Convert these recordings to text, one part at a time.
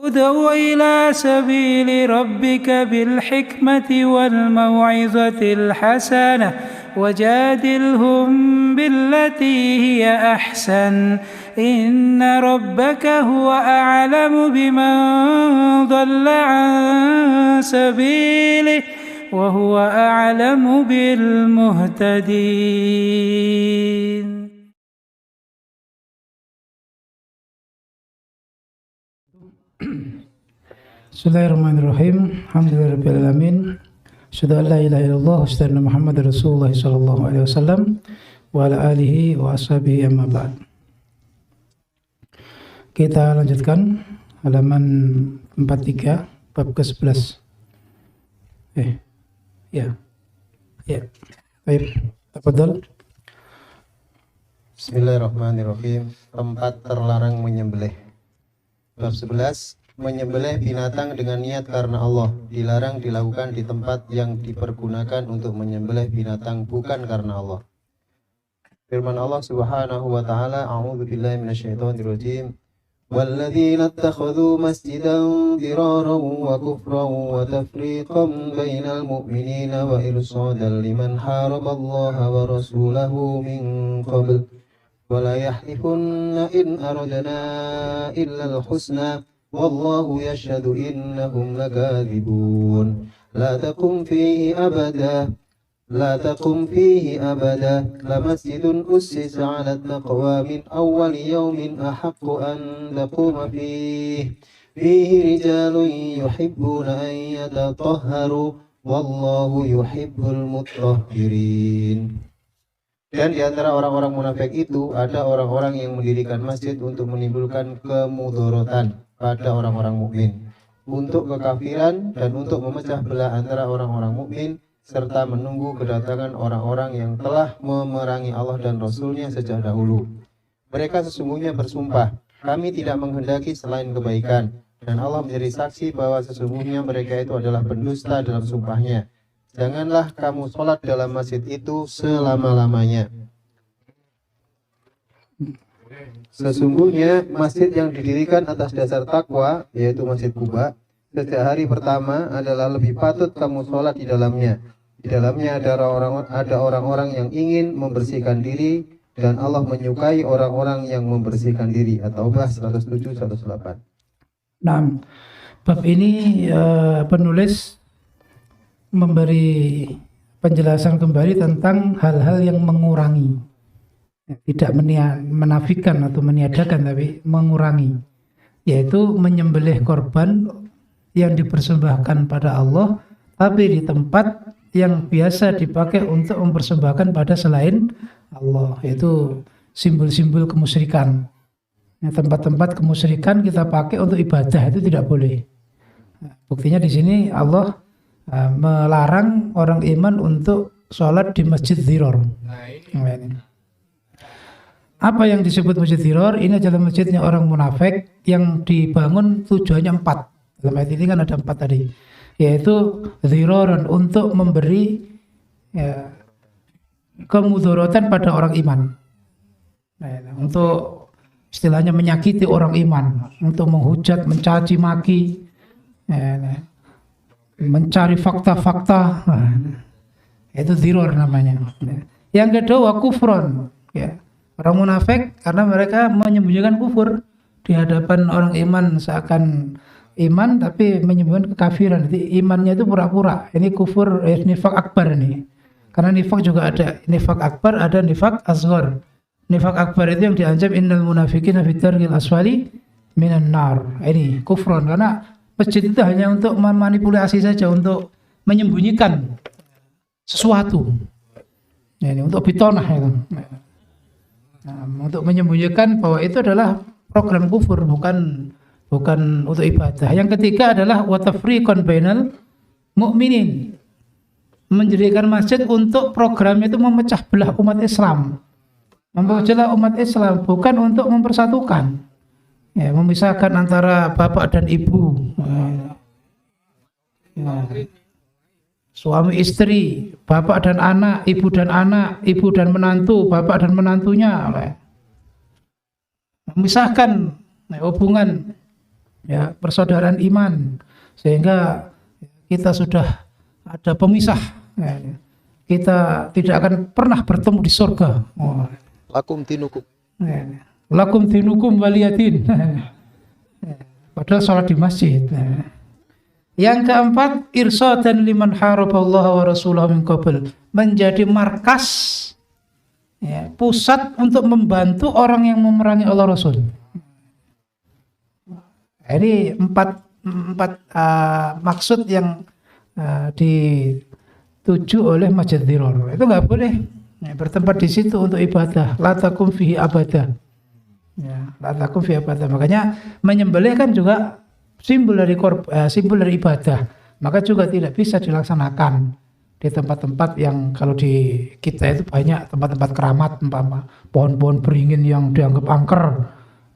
ادع إلى سبيل ربك بالحكمة والموعظة الحسنة وجادلهم بالتي هي أحسن إن ربك هو أعلم بمن ضل عن سبيله وهو أعلم بالمهتدين. Bismillahirrahmanirrahim. Alhamdulillahirabbil alamin. Asyhadu an la ilaha illallah wa asyhadu anna Muhammadar Rasulullah sallallahu alaihi wasallam wa ala alihi wa ashabihi amma ba'd. Kita lanjutkan halaman 43 bab ke-11. Baik, tafadhal. Bismillahirrahmanirrahim. Tempat terlarang menyembelih. Bab 11. Menyembelih binatang dengan niat karena Allah dilarang dilakukan di tempat yang dipergunakan untuk menyembelih binatang bukan karena Allah. Firman Allah Subhanahu wa taala, A'udzu billahi minasyaitonir rajim. Walladzina ittakhadhu masjidan diraran wa kufran wa tafriqan bainal mu'minina wa irsadan liman haraballaha wa rasulahu min qabl wa la yahlifunna in aradna illa al-husna والله يشهد إنهم لكاذبون لا تقم فيه أبدا لمسجد أسس على التقوى من أول يوم أحق أن تقوم فيه رجال يحبون أن يتطهروا والله يحب المطهرين. Dan di antara orang-orang munafik itu ada orang-orang yang mendirikan masjid untuk menimbulkan kemudorotan pada orang-orang mukmin, untuk kekafiran dan untuk memecah belah antara orang-orang mukmin, serta menunggu kedatangan orang-orang yang telah memerangi Allah dan Rasul-Nya sejak dahulu. Mereka sesungguhnya bersumpah, kami tidak menghendaki selain kebaikan, dan Allah menjadi saksi bahwa sesungguhnya mereka itu adalah pendusta dalam sumpahnya. Janganlah kamu sholat dalam masjid itu selama-lamanya. Sesungguhnya masjid yang didirikan atas dasar takwa, yaitu Masjid Quba, sejak hari pertama adalah lebih patut kamu sholat di dalamnya. Di dalamnya ada orang-orang yang ingin membersihkan diri, dan Allah menyukai orang-orang yang membersihkan diri. At-Taubah 107-108. Nah, bab ini penulis memberi penjelasan kembali tentang hal-hal yang mengurangi, tidak menafikan atau meniadakan, tapi mengurangi, yaitu menyembelih korban yang dipersembahkan pada Allah tapi di tempat yang biasa dipakai untuk mempersembahkan pada selain Allah, yaitu simbol-simbol kemusyrikan. Tempat-tempat kemusyrikan kita pakai untuk ibadah itu tidak boleh. Buktinya di sini Allah melarang orang iman untuk sholat di masjid Dirar. Apa yang disebut masjid Dirar? Ini adalah masjidnya orang munafik yang dibangun tujuannya 4. Dalam ayat ini kan ada 4 tadi, yaitu Diraran, untuk memberi kemudorotan pada orang iman, untuk istilahnya menyakiti orang iman, untuk menghujat, mencaci maki, mencari fakta-fakta, itu Dirar namanya. Yang kedua kufron, orang munafik karena mereka menyembunyikan kufur di hadapan orang iman, seakan iman tapi menyembunyikan kekafiran. Jadi imannya itu pura-pura. Ini kufur, nifak akbar ini. Karena nifak juga ada nifak akbar, ada nifak asghar. Nifak akbar itu yang diancam innal munafiqina fi darkil asfali minan nar. Ini kufron, karena masjid itu hanya untuk memanipulasi saja, untuk menyembunyikan sesuatu. Ini untuk bitonah itu. Untuk menyembunyikan bahwa itu adalah program kufur, bukan untuk ibadah. Yang ketiga adalah wa tafriqan bainal mu'minin, mendirikan masjid untuk program itu memecah belah umat Islam, memecah umat Islam, bukan untuk mempersatukan, memisahkan antara bapak dan ibu, suami istri, bapak dan anak, ibu dan menantu, bapak dan menantunya, memisahkan hubungan ya, persaudaraan iman, sehingga kita sudah ada pemisah, ya. Kita tidak akan pernah bertemu di surga. Oh. Lakum dinukum. Ya. Lakum dinukum waliyadin. Padahal sholat di masjid. Yang keempat, irsadan liman haraballaha wa rasulahu min qabl, menjadi markas, ya, pusat untuk membantu orang yang memerangi Allah Rasul. Ini empat maksud yang dituju oleh Masjid Diror. Itu nggak boleh, ya, bertempat di situ untuk ibadah. La takum fihi abada. Ya, la takum fihi abada. Makanya menyembelih kan juga simbol dari ibadah. Maka juga tidak bisa dilaksanakan di tempat-tempat yang kalau di kita itu banyak tempat-tempat keramat, umpama pohon-pohon beringin yang dianggap angker,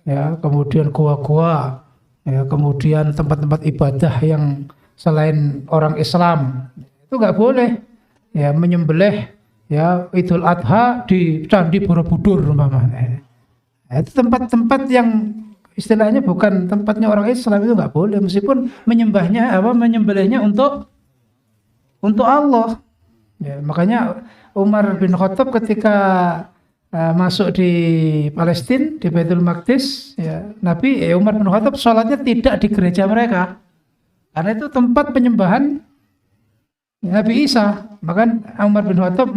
ya, kemudian gua-gua, ya, kemudian tempat-tempat ibadah yang selain orang Islam. Itu nggak boleh, ya, menyembelih, ya, Idul Adha di Candi Borobudur umpamanya. Itu tempat-tempat yang istilahnya bukan tempatnya orang Islam, itu nggak boleh, meskipun menyembelihnya untuk Allah. Ya, makanya Umar bin Khattab ketika masuk di Palestina, di Baitul Maqdis, ya, Umar bin Khattab sholatnya tidak di gereja mereka, karena itu tempat penyembahan Nabi Isa. Maka Umar bin Khattab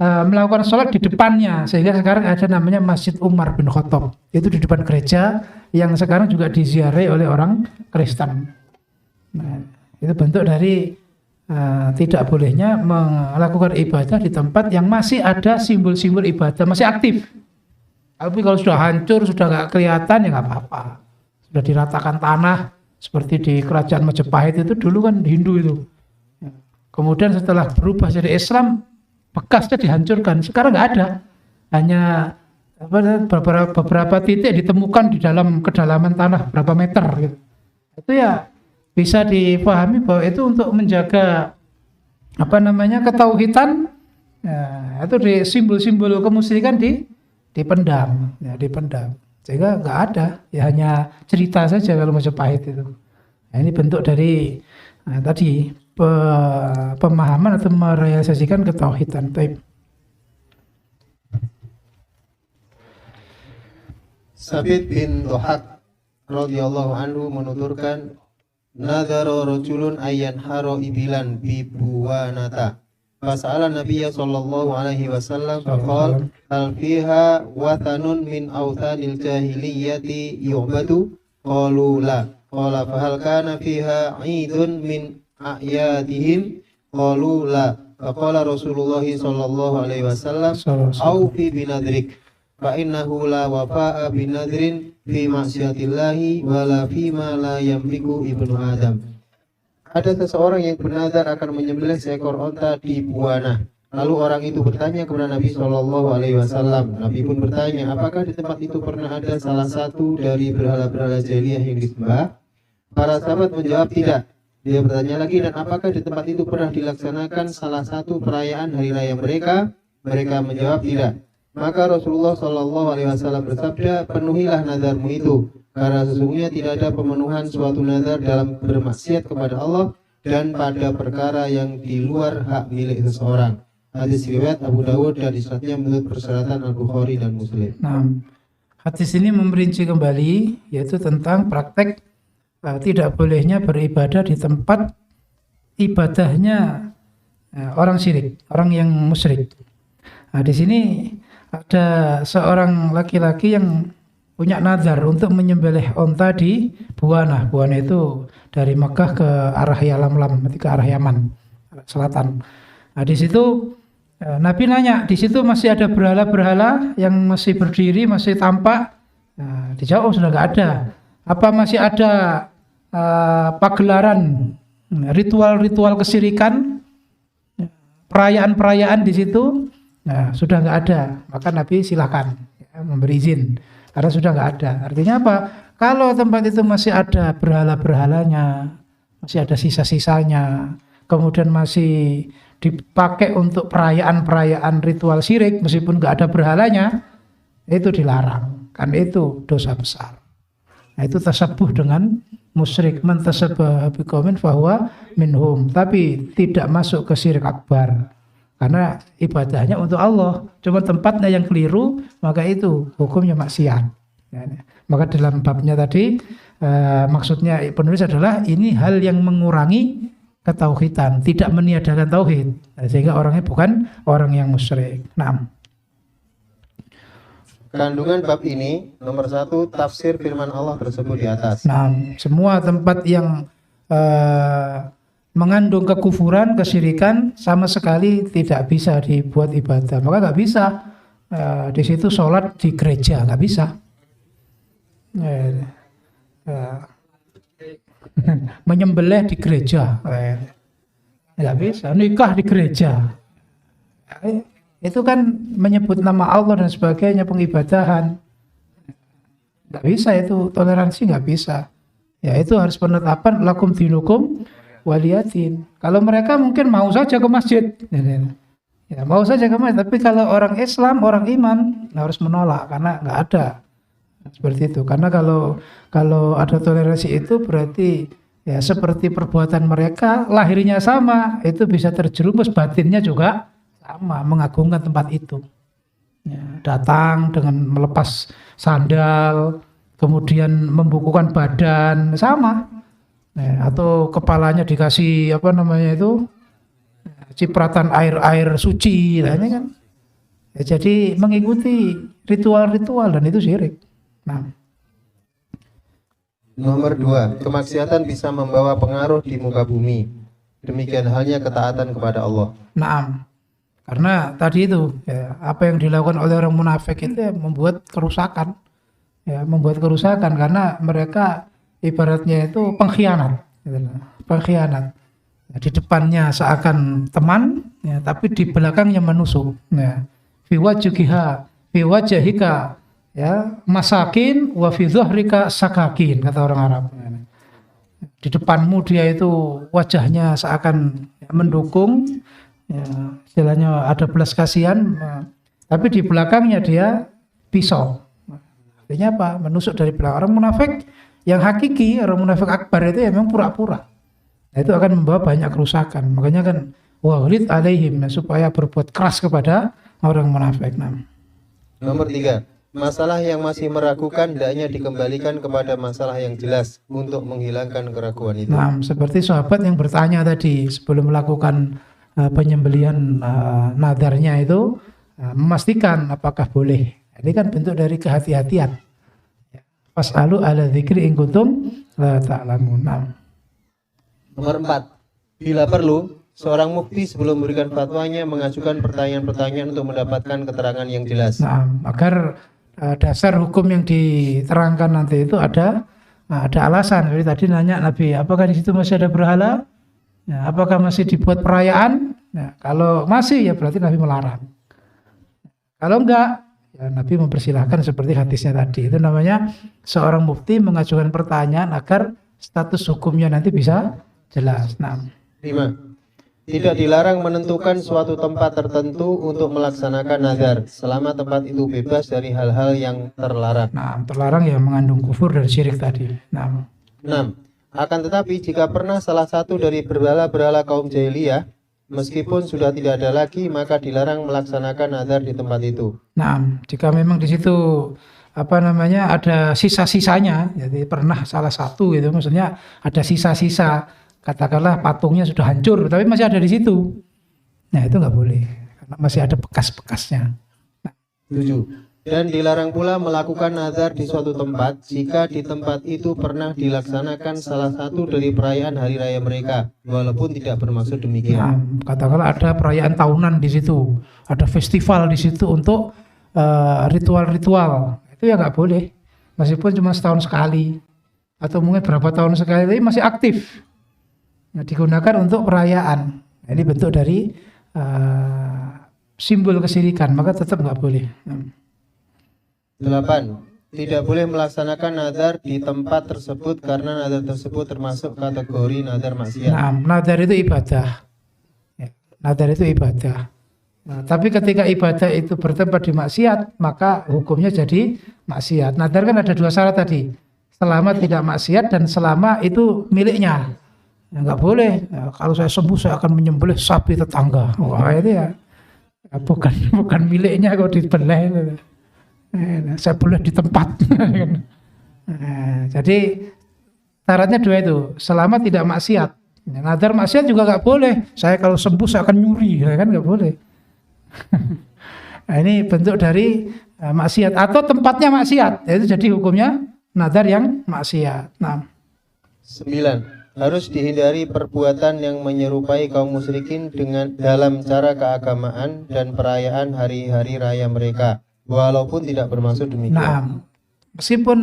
melakukan sholat di depannya, sehingga sekarang ada namanya Masjid Umar bin Khattab. Itu di depan gereja yang sekarang juga diziarahi oleh orang Kristen. Nah, itu bentuk dari tidak bolehnya melakukan ibadah di tempat yang masih ada simbol-simbol ibadah, masih aktif. Tapi kalau sudah hancur, sudah nggak kelihatan, ya nggak apa-apa. Sudah diratakan tanah, seperti di kerajaan Majapahit itu dulu kan Hindu itu. Kemudian setelah berubah jadi Islam, bekasnya dihancurkan. Sekarang nggak ada, hanya beberapa titik ditemukan di dalam kedalaman tanah berapa meter gitu. Itu ya bisa dipahami bahwa itu untuk menjaga ketauhidan. Ya, itu di simbol-simbol kemusyrikan dipendam, ya, dipendam. Sehingga nggak ada, ya hanya cerita saja kalau Majapahit itu. Nah, ini bentuk dari tadi pemahaman atau merealisasikan ketauhidan. Baik. Sabit bin Dhahak radhiyallahu anhu menuturkan, nadhara rajulun ayyan haro ibilan bi buwanata. Fas'ala Nabiyya sallallahu alaihi wasallam faqala hal fiha wathanun min awthanil jahiliyyati yu'badu? Qalu la. Qala fahal kana fiha 'idun min a'yadihim? Qalu la. Faqala Rasulullah sallallahu alaihi wasallam aufi binadrik fa innahu la wafa'a binadrin fi ma'siyatillahi wala fi ma la yamliku ibnu Adam. Ada seseorang yang bernazar akan menyembelih seekor onta di Buana. Lalu orang itu bertanya kepada Nabi Shallallahu Alaihi Wasallam. Nabi pun bertanya, apakah di tempat itu pernah ada salah satu dari berhala-berhala jahiliyah yang disembah? Para sahabat menjawab tidak. Dia bertanya lagi, dan apakah di tempat itu pernah dilaksanakan salah satu perayaan hari raya mereka? Mereka menjawab tidak. Maka Rasulullah Shallallahu Alaihi Wasallam bersabda, penuhilah nazarmu itu, karena sesungguhnya tidak ada pemenuhan suatu nazar dalam bermaksiat kepada Allah dan pada perkara yang di luar hak milik seseorang. Hadis riwayat Abu Dawud dan isnadnya menurut persyaratan Al-Bukhari dan Muslim. Nah, hadis ini memperinci kembali, yaitu tentang praktek tidak bolehnya beribadah di tempat ibadahnya orang syirik, orang yang musyrik. Nah, di sini ada seorang laki-laki yang punya nazar untuk menyembelih onta di Buana. Buana itu dari Mekah ke arah Yalamlam, ke arah Yaman selatan. Nah, di situ Nabi nanya, di situ masih ada berhala-berhala yang masih berdiri, masih tampak? Nah, dijawab sudah nggak ada. Apa masih ada pagelaran, ritual-ritual kesyirikan, perayaan-perayaan di situ? Nah, sudah nggak ada. Maka Nabi silakan memberi izin, karena sudah nggak ada. Artinya apa? Kalau tempat itu masih ada berhala-berhalanya, masih ada sisa-sisanya, kemudian masih dipakai untuk perayaan-perayaan ritual syirik meskipun nggak ada berhalanya, itu dilarang. Kan itu dosa besar. Nah, itu tasabuh dengan musyrik. Man tasabbaha biqaumin fahuwa minhum. Tapi tidak masuk ke syirik akbar. Karena ibadahnya untuk Allah. Cuma tempatnya yang keliru, maka itu hukumnya maksiat. Maka dalam babnya tadi maksudnya penulis adalah ini hal yang mengurangi ketauhidan, tidak meniadakan tauhid, sehingga orangnya bukan orang yang musyrik. Naam. Kandungan bab ini nomor 1 tafsir firman Allah tersebut di atas. Nah, semua tempat yang mengandung kekufuran, kesyirikan sama sekali tidak bisa dibuat ibadah. Maka nggak bisa di situ sholat di gereja, nggak bisa. Menyembelih di gereja, nggak bisa. Nikah di gereja, itu kan menyebut nama Allah dan sebagainya, pengibadahan. Nggak bisa itu, toleransi nggak bisa. Ya itu harus penetapan lakum dinukum waliyatin. Kalau mereka mungkin mau saja ke masjid, ya, mau saja ke masjid. Tapi kalau orang Islam, orang iman harus menolak karena nggak ada seperti itu. Karena kalau ada toleransi itu berarti ya seperti perbuatan mereka, lahirnya sama, itu bisa terjerumus, batinnya juga sama, mengagungkan tempat itu. Ya, datang dengan melepas sandal, kemudian membukukan badan, sama. Ya, atau kepalanya dikasih cipratan air suci, nah ini kan. Ya, jadi mengikuti ritual-ritual dan itu syirik. Nah. Nomor 2, kemaksiatan bisa membawa pengaruh di muka bumi. Demikian halnya ketaatan kepada Allah. Naam. Karena tadi itu ya, apa yang dilakukan oleh orang munafik itu ya, membuat kerusakan. Ya, membuat kerusakan karena mereka ibaratnya itu pengkhianat. Pengkhianat. Ya, di depannya seakan teman, ya, tapi di belakangnya menusuk. Ya. Fi wajhika ya masakin wa fi dhuhrika sakakin, kata orang Arab. Di depanmu dia itu wajahnya seakan mendukung, ya, istilahnya ada belas kasihan, tapi di belakangnya dia pisau. Artinya apa? Menusuk dari belakang. Orang munafik yang hakiki, orang munafik akbar itu ya memang pura-pura. Nah, itu akan membawa banyak kerusakan. Makanya kan waghlid alaihim, supaya berbuat keras kepada orang munafik. Nomor 3, masalah yang masih meragukan hendaknya dikembalikan kepada masalah yang jelas untuk menghilangkan keraguan itu. Nah, seperti sahabat yang bertanya tadi sebelum melakukan penyembelihan nadarnya itu, memastikan apakah boleh. Ini kan bentuk dari kehati-hatian. Fas'alu ala dzikri in kuntum la ta'lamun. Nomor 4, bila perlu seorang mufti sebelum memberikan fatwanya mengajukan pertanyaan-pertanyaan untuk mendapatkan keterangan yang jelas. Nah, agar dasar hukum yang diterangkan nanti itu ada alasan. Jadi tadi nanya Nabi, apakah di situ masih ada berhala? Ya, apakah masih dibuat perayaan? Ya, kalau masih ya berarti Nabi melarang. Kalau enggak, ya Nabi mempersilahkan seperti hadisnya tadi. Itu namanya seorang mufti mengajukan pertanyaan agar status hukumnya nanti bisa jelas. 5. Tidak dilarang menentukan suatu tempat tertentu untuk melaksanakan nazar selama tempat itu bebas dari hal-hal yang terlarang. Terlarang ya mengandung kufur dan syirik tadi. 6. Akan tetapi jika pernah salah satu dari berhala-berhala kaum jahiliyah, meskipun sudah tidak ada lagi, maka dilarang melaksanakan nazar di tempat itu. Jika memang di situ ada sisa-sisanya, jadi pernah salah satu gitu, maksudnya ada sisa-sisa, katakanlah patungnya sudah hancur, tapi masih ada di situ. Nah itu nggak boleh, karena masih ada bekas-bekasnya. 7. Dan dilarang pula melakukan nazar di suatu tempat jika di tempat itu pernah dilaksanakan salah satu dari perayaan hari raya mereka, walaupun tidak bermaksud demikian. Katakanlah ada perayaan tahunan di situ, ada festival di situ untuk ritual-ritual, itu ya nggak boleh, meskipun cuma setahun sekali atau mungkin berapa tahun sekali, tapi masih aktif. Nah, digunakan untuk perayaan. Nah, ini bentuk dari simbol kesyirikan, maka tetap nggak boleh. 8. Tidak boleh melaksanakan nazar di tempat tersebut karena nazar tersebut termasuk kategori nazar maksiat. Nazar itu ibadah. Nazar itu ibadah. Nah, tapi ketika ibadah itu bertempat di maksiat, maka hukumnya jadi maksiat. Nazar kan ada dua syarat tadi. selama tidak maksiat dan selama itu miliknya. Enggak boleh. Ya, kalau saya sembuh saya akan menyembelih sapi tetangga. Wah, itu ya bukan miliknya kalau disembelih. Saya boleh di tempat. Jadi syaratnya dua itu, selama tidak maksiat. Nadar maksiat juga nggak boleh. Saya kalau sembuh saya akan nyuri, ya kan nggak boleh. Nah, ini bentuk dari maksiat atau tempatnya maksiat. Itu jadi hukumnya nadar yang maksiat. Nah, 9. Harus dihindari perbuatan yang menyerupai kaum musyrikin dengan dalam cara keagamaan dan perayaan hari-hari raya mereka, walaupun tidak bermaksud demikian. nah, meskipun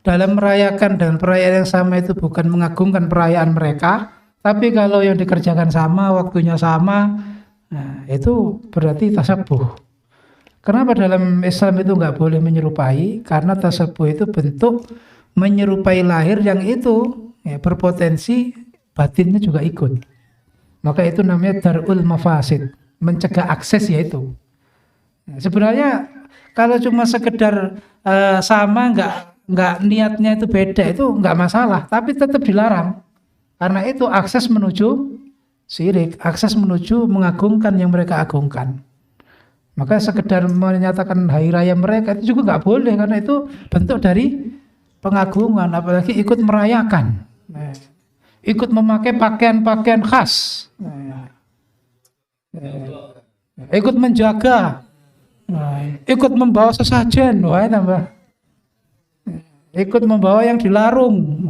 dalam merayakan dan perayaan yang sama itu bukan mengagungkan perayaan mereka, tapi kalau yang dikerjakan sama, waktunya sama, nah, itu berarti tasabuh. Kenapa dalam Islam itu nggak boleh menyerupai? Karena tasabuh itu bentuk menyerupai lahir yang itu ya, berpotensi batinnya juga ikut. Maka itu namanya darul mafasid, mencegah akses yaitu. Nah, sebenarnya kalau cuma sekedar sama nggak niatnya itu beda itu nggak masalah, tapi tetap dilarang. Karena itu akses menuju syirik, akses menuju mengagungkan yang mereka agungkan. Maka sekedar menyatakan hari raya mereka itu juga nggak boleh, karena itu bentuk dari pengagungan, apalagi ikut merayakan. Nah, ikut memakai pakaian-pakaian khas, ikut menjaga, ikut membawa sesajen, ikut membawa yang dilarung.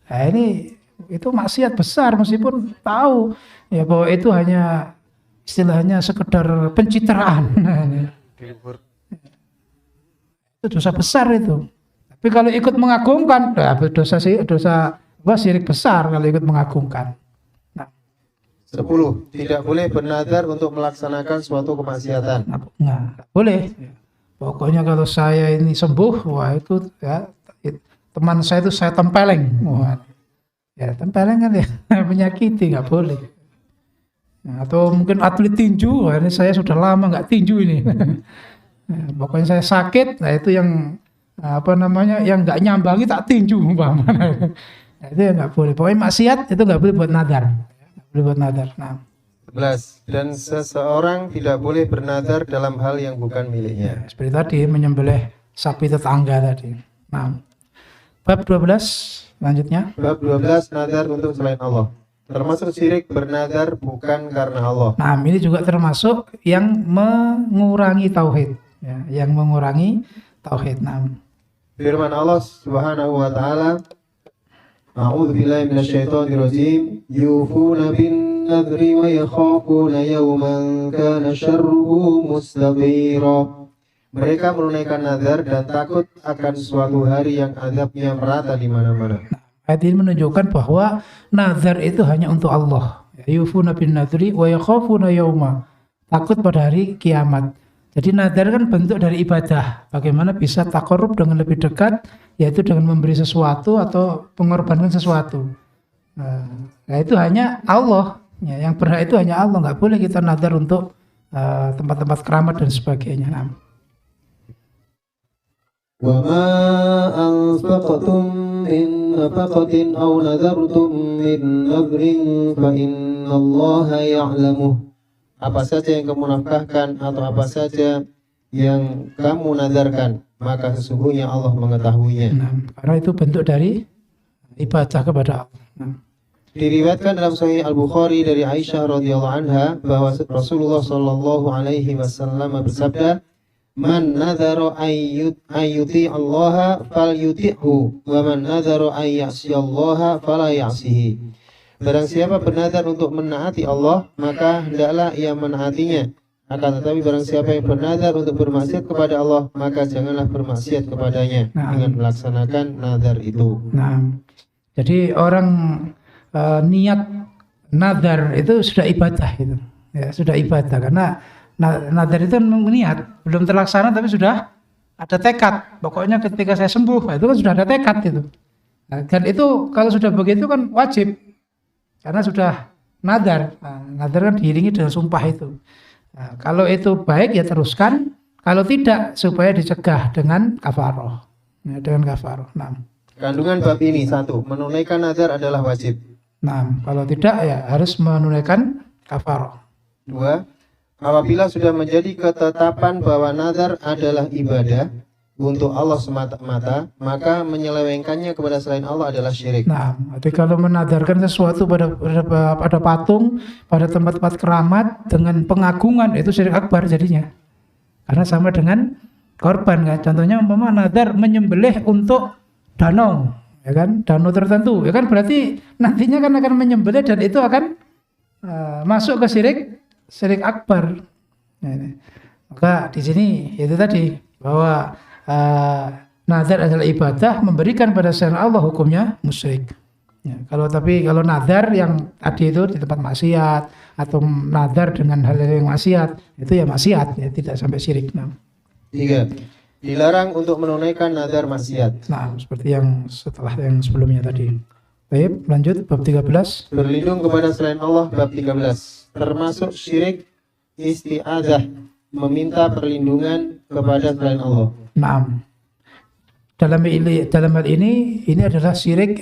Nah, ini itu maksiat besar meskipun tahu ya bahwa itu hanya istilahnya sekedar pencitraan. Itu dosa besar itu. Tapi kalau ikut mengagungkan, dosa syirik besar kalau ikut mengagungkan. Nah, 10. Tidak boleh bernadar untuk melaksanakan suatu kemaksiatan. Nah, boleh. Pokoknya kalau saya ini sembuh, wah itu ya, teman saya itu saya tempeleng. Wah, ya tempeleng kan ya menyakiti, nggak boleh. Nah, atau mungkin atlet tinju, wah, ini saya sudah lama nggak tinju ini. Nah, pokoknya saya sakit, nah itu yang yang nggak nyambangi tak tinju umpama. Nah, itu yang nggak boleh. Pokoknya maksiat itu nggak boleh buat nadar. Nggak boleh buat nadar. Nah, 11. Dan seseorang tidak boleh bernadar dalam hal yang bukan miliknya. seperti tadi menyembelih sapi tetangga tadi. Nah, bab 12 lanjutnya. Bab 12. Nadar untuk selain Allah. Termasuk syirik bernadar bukan karena Allah. Nah, ini juga termasuk yang mengurangi tauhid, ya, yang mengurangi tauhid. Nah, Firman Allah Subhanahu wa taala, A'udzu billahi minasyaitonir rajim, yufuna bin nadri wa yakhafuna yawman kana syarruhu mustatira. Mereka menunaikan nazar dan takut akan suatu hari yang azabnya merata di mana-mana. ayat ini menunjukkan bahwa nazar itu hanya untuk Allah. Yufuna bin nadri wa yakhafuna yawma. Takut pada hari kiamat. Jadi nazar kan bentuk dari ibadah. Bagaimana bisa taqarrub dengan lebih dekat, yaitu dengan memberi sesuatu atau mengorbankan sesuatu. Nah, itu hanya Allah. Ya, yang berhak itu hanya Allah. Nggak boleh kita nazar untuk tempat-tempat keramat dan sebagainya. Nah. Wa ma anfaqtum min nafaqatin aw nadartum min nadrin fa innallaha ya'lamuh. Apa saja yang kamu nafkahkan atau apa saja yang kamu nadarkan, maka sesungguhnya Allah mengetahuinya. Nah, karena itu bentuk dari ibadah kepada Allah. Nah. Diriwayatkan dalam Sahih Al-Bukhari dari Aisyah radhiyallahu anha bahwa Rasulullah sallallahu alaihi wasallam bersabda, "Man nadhara ayyuti Allah falyuti'hu, wa man nadhara ayyasi Allah fala ya'sihi." Barang siapa bernadar untuk menaati Allah, maka hendaklah ia menaatinya. Akan tetapi barang siapa yang bernadar untuk bermaksiat kepada Allah, maka janganlah bermaksiat kepadanya dengan melaksanakan nadar itu. Nah, jadi orang niat nadar itu sudah ibadah itu. Ya, sudah ibadah karena nadar itu niat, belum terlaksana tapi sudah ada tekad. Pokoknya ketika saya sembuh, itu kan sudah ada tekad itu. Nah, dan itu kalau sudah begitu kan wajib. Karena sudah nadar. Nah, nadar kan diiringi dengan sumpah itu. Nah, kalau itu baik ya teruskan, kalau tidak supaya dicegah dengan kafaroh. Ya, dengan kafarah. Nah. Kandungan bab ini 1. Menunaikan nazar adalah wajib. Nah, kalau tidak ya harus menunaikan kafarah. 2. Apabila sudah menjadi ketetapan bahwa nazar adalah ibadah untuk Allah semata-mata, maka menyelewengkannya kepada selain Allah adalah syirik. Nah, jadi kalau menadarkan sesuatu pada patung, pada tempat-tempat keramat dengan pengagungan, itu syirik akbar jadinya. Karena sama dengan korban kan. Contohnya umpama nazar menyembelih untuk danau, ya kan? Danau tertentu, ya kan berarti nantinya kan akan menyembelih dan itu akan masuk ke syirik akbar. Nah, maka di sini itu tadi bahwa nazar adalah ibadah, memberikan pada selain Allah hukumnya musyrik. Ya, kalau nazar yang tadi itu di tempat maksiat atau nazar dengan hal yang maksiat, itu ya maksiat, ya tidak sampai syirik. 3. Dilarang untuk menunaikan nazar maksiat. Nah, seperti yang setelah yang sebelumnya tadi. Baik, lanjut bab 13. Berlindung kepada selain Allah bab 13. Termasuk syirik isti'adzah, meminta perlindungan kepada selain Allah. Nah, dalam hal ini adalah syirik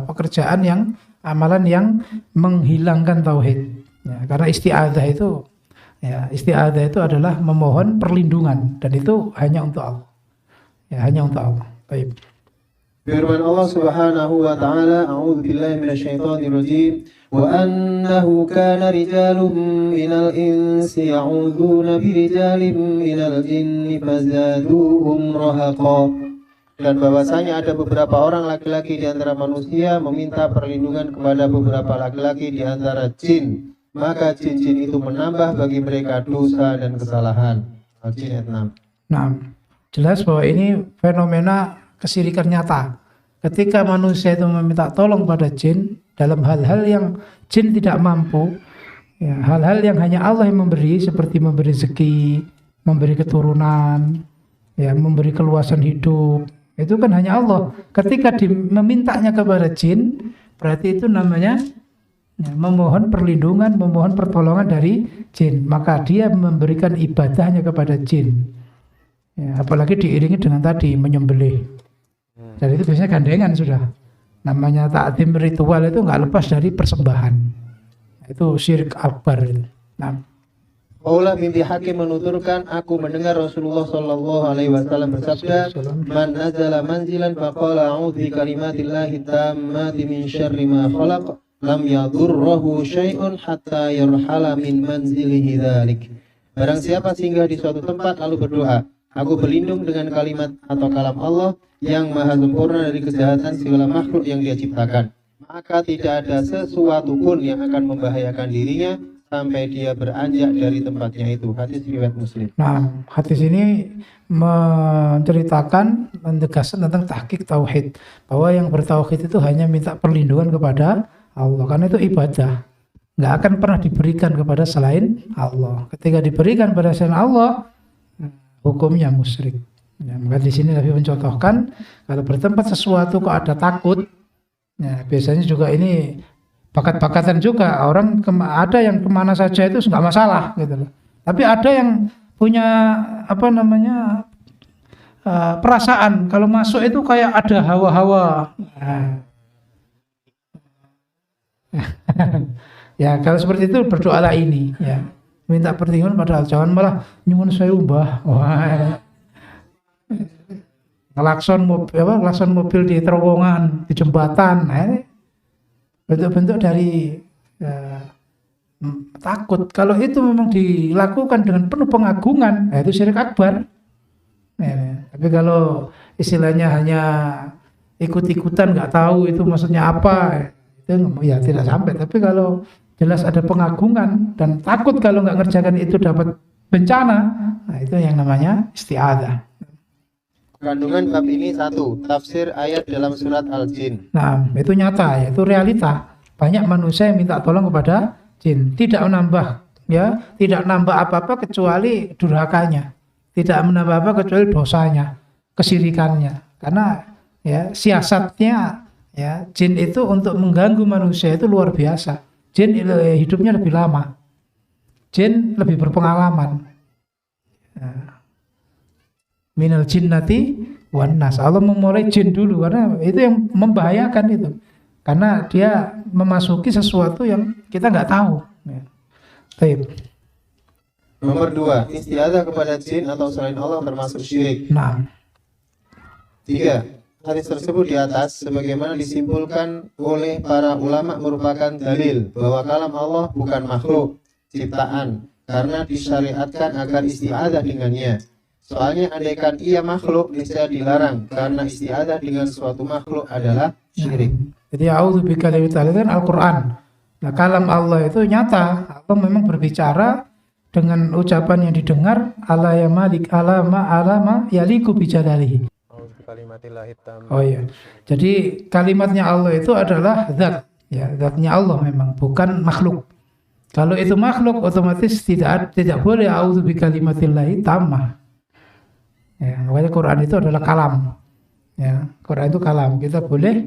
pekerjaan yang amalan yang menghilangkan tauhid. Ya, karena isti'adzah itu adalah memohon perlindungan dan itu hanya untuk Allah. Ya, hanya untuk Allah. Baik. Firman Allah Subhanahu wa taala, a'udzu billahi minasyaitonir rajim, wa annahu kana rijalun minal insi ya'udzuna birijalin minal jinni fazaduhum rahaqa. Dan bahwasanya ada beberapa orang laki-laki di antara manusia meminta perlindungan kepada beberapa laki-laki di antara jin, maka jin-jin itu menambah bagi mereka dosa dan kesalahan. Al-Jin ayat 6. Nah, jelas bahwa ini fenomena kesyirikan nyata. Ketika manusia itu meminta tolong pada jin dalam hal-hal yang jin tidak mampu, ya, hal-hal yang hanya Allah yang memberi, seperti memberi rezeki, memberi keturunan, ya, memberi keluasan hidup, itu kan hanya Allah. Ketika memintanya kepada jin, berarti itu namanya ya, memohon perlindungan, memohon pertolongan dari jin. Maka dia memberikan ibadahnya kepada jin. Ya, apalagi diiringi dengan tadi menyembelih. Dan itu biasanya gandengan sudah. Namanya ta'zim ritual itu nggak lepas dari persembahan. Itu syirik akbar. Nah, Qaula binti Hakim menuturkan, aku mendengar Rasulullah sallallahu alaihi wasallam bersabda, man nazala manzilan faqala a'udzu bi kalimatillahi tammati min syarri ma khalaq lam yadurruhu syai'un hatta yarhala min manzilihi dzalik. Barang siapa singgah di suatu tempat lalu berdoa, aku berlindung dengan kalimat atau kalam Allah yang maha sempurna dari kejahatan segala makhluk yang dia ciptakan, maka tidak ada sesuatu pun yang akan membahayakan dirinya sampai dia beranjak dari tempatnya itu. Hadis riwayat Muslim. Nah, hadis ini menceritakan, menegaskan tentang tahqiq tauhid, bahwa yang bertauhid itu hanya minta perlindungan kepada Allah, karena itu ibadah, nggak akan pernah diberikan kepada selain Allah. Ketika diberikan pada selain Allah, hukumnya musyrik. Ya, maka di sini Nabi mencontohkan kalau bertempat sesuatu kok ada takut, ya, biasanya juga ini bakat-bakatan juga, orang ada yang kemana saja itu nggak masalah gitu loh. Tapi ada yang punya perasaan kalau masuk itu kayak ada hawa-hawa. Ya kalau seperti itu berdoalah ini, ya, minta perlindungan pada Allah, jangan malah nyuwun sewu mbah. Klakson mobil di terowongan, di jembatan, bentuk-bentuk dari takut. Kalau itu memang dilakukan dengan penuh pengagungan, itu syirik akbar. Tapi kalau istilahnya hanya ikut-ikutan, nggak tahu itu maksudnya apa, itu ya tidak sampai. Tapi kalau jelas ada pengagungan dan takut kalau nggak ngerjakan itu dapat bencana, nah itu yang namanya isti'adzah. Kandungan bab ini 1. Tafsir ayat dalam surat Al-Jin. Nah, itu nyata, ya, itu realita. Banyak manusia yang minta tolong kepada jin, tidak menambah, ya, tidak menambah apa-apa kecuali durhakanya, tidak menambah apa kecuali dosanya, kesyirikannya. Karena ya siasatnya, ya, jin itu untuk mengganggu manusia itu luar biasa. Jin hidupnya lebih lama, jin lebih berpengalaman. Minal jinnati wan nas. Allah memulai jin dulu karena itu yang membahayakan itu. Karena dia memasuki sesuatu yang kita nggak tahu. Ya. Baik. Nomor 2, isti'adzah kepada jin atau selain Allah termasuk syirik. Nah, 3, hadis tersebut di atas sebagaimana disimpulkan oleh para ulama merupakan dalil bahwa kalam Allah bukan makhluk ciptaan karena disyariatkan agar isti'adzah dengannya. Soalnya andaikan ia makhluk niscaya dilarang karena isti'adzah dengan suatu makhluk adalah syirik. jadi a'udzu bikalimatillahi itu kan Al-Qur'an. Nah, kalam Allah itu nyata. Allah memang berbicara dengan ucapan yang didengar ala ya malik alama yaliku bijalalihi. Oh iya. Jadi kalimatnya Allah itu adalah zat, ya, zatnya Allah memang bukan makhluk. Kalau itu makhluk otomatis tidak boleh a'udzu bikalimatillahi tammah. Ya, makanya Quran itu adalah kalam. Ya, Quran itu kalam. Kita boleh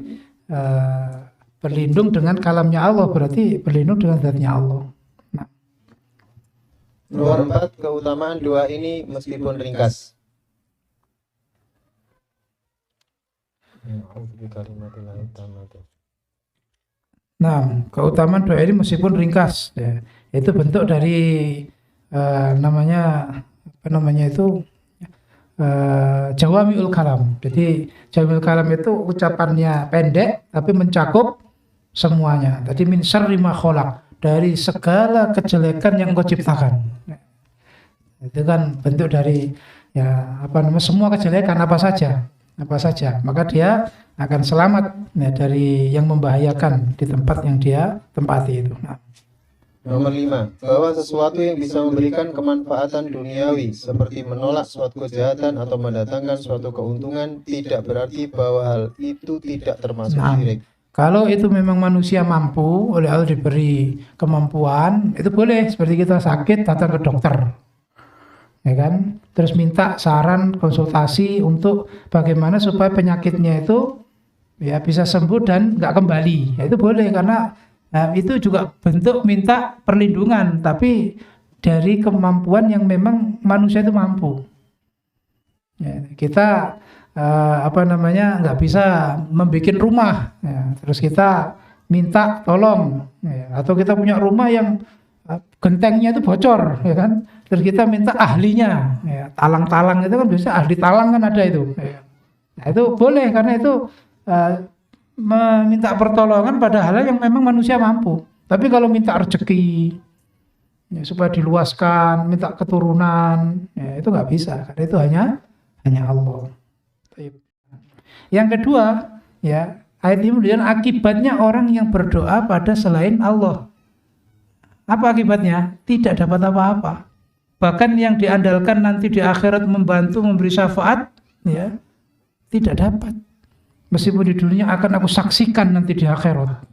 berlindung dengan kalamnya Allah, berarti berlindung dengan zatnya Allah. Nah. Nomor 4, keutamaan doa ini meskipun ringkas. Nah, keutamaan doa ini meskipun ringkas, ya, itu bentuk dari jawami'ul kalam. Jadi jawami'ul kalam itu ucapannya pendek tapi mencakup semuanya. Tadi min syarri ma khalaq, dari segala kejelekan yang Engkau ciptakan. Itu kan bentuk dari semua kejelekan apa saja. Maka dia akan selamat ya, dari yang membahayakan di tempat yang dia tempati itu. Nah. Nomor 5, bahwa sesuatu yang bisa memberikan kemanfaatan duniawi seperti menolak suatu kejahatan atau mendatangkan suatu keuntungan tidak berarti bahwa hal itu tidak termasuk syirik. Kalau itu memang manusia mampu, oleh Allah diberi kemampuan, itu boleh. Seperti kita sakit datang ke dokter, ya kan? Terus minta saran konsultasi untuk bagaimana supaya penyakitnya itu ya bisa sembuh dan nggak kembali. Ya, itu boleh karena itu juga bentuk minta perlindungan, tapi dari kemampuan yang memang manusia itu mampu. Ya, kita nggak bisa membuat rumah, ya, terus kita minta tolong, ya, atau kita punya rumah yang gentengnya itu bocor, ya kan? Terus kita minta ahlinya, ya, talang-talang itu kan biasa ahli talang kan ada itu. Ya. Nah, itu boleh karena itu meminta pertolongan pada hal yang memang manusia mampu. Tapi kalau minta rezeki ya, supaya diluaskan, minta keturunan, ya, itu nggak bisa. Karena itu hanya Allah. Yang kedua, ya, ayat ini menunjukkan akibatnya orang yang berdoa pada selain Allah. Apa akibatnya? Tidak dapat apa-apa. Bahkan yang diandalkan nanti di akhirat membantu memberi syafaat, ya, tidak dapat. Meskipun di dunia akan aku saksikan nanti di akhirat.